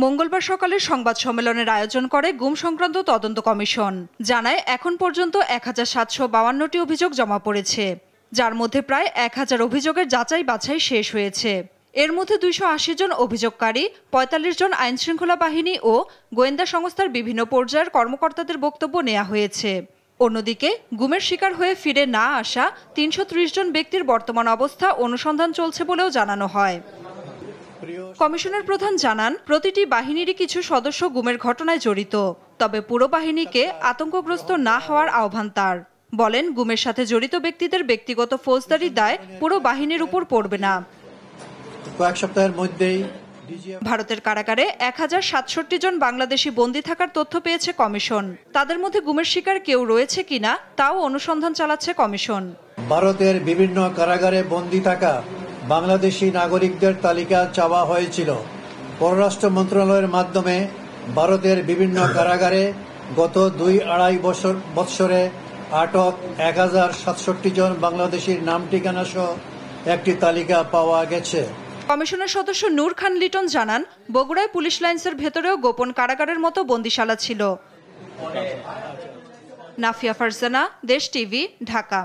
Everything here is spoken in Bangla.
মঙ্গলবার সকালে সংবাদ সম্মেলনের আয়োজন করে গুম সংক্রান্ত তদন্ত কমিশন। জানায় এখন পর্যন্ত 1752টি অভিযোগ জমা পড়েছে, যার মধ্যে প্রায় 1000 অভিযোগের যাচাই বাছাই শেষ হয়েছে। এর মধ্যে 280 জন অভিযোগকারী, 45 জন আইনশৃঙ্খলা বাহিনী ও গোয়েন্দা সংস্থার বিভিন্ন পর্যায়ের কর্মকর্তাদের বক্তব্য নেওয়া হয়েছে। অন্যদিকে গুমের শিকার হয়ে ফিরে না আসা 330 জন ব্যক্তির বর্তমান অবস্থা অনুসন্ধান চলছে বলেও জানানো হয়। কমিশনের প্রধান জানান, প্রতিটি বাহিনীরই কিছু সদস্য গুমের ঘটনায় জড়িত, তবে পুরো বাহিনীকে আতঙ্কগ্রস্ত না হওয়ার আহ্বান তার। বলেন, গুমের সাথে জড়িত ব্যক্তিদের ব্যক্তিগত ফৌজদারি দায় পুরো বাহিনীর উপর পড়বে না। কয়েক সপ্তাহের মধ্যেই ভারতের কারাগারে 1067 জন বাংলাদেশি বন্দী থাকার তথ্য পেয়েছে কমিশন। তাদের মধ্যে গুমের শিকার কেউ রয়েছে কিনা তাও অনুসন্ধান চালাচ্ছে কমিশন। ভারতের বিভিন্ন কারাগারে বন্দী থাকা বাংলাদেশি নাগরিকদের তালিকা চাওয়া হয়েছিল। পররাষ্ট্র মন্ত্রণালয়ের মাধ্যমে ভারতের বিভিন্ন কারাগারে গত 2-2.5 বৎসরে আটক 1067 জন বাংলাদেশির নাম ঠিকানা সহ একটি তালিকা পাওয়া গেছে। কমিশনের সদস্য নূর খান লিটন জানান, বগুড়ায় পুলিশ লাইন্সের ভেতরেও গোপন কারাগারের মতো বন্দিশালা ছিল। নাফিয়া ফারজানা, দেশ টিভি, ঢাকা।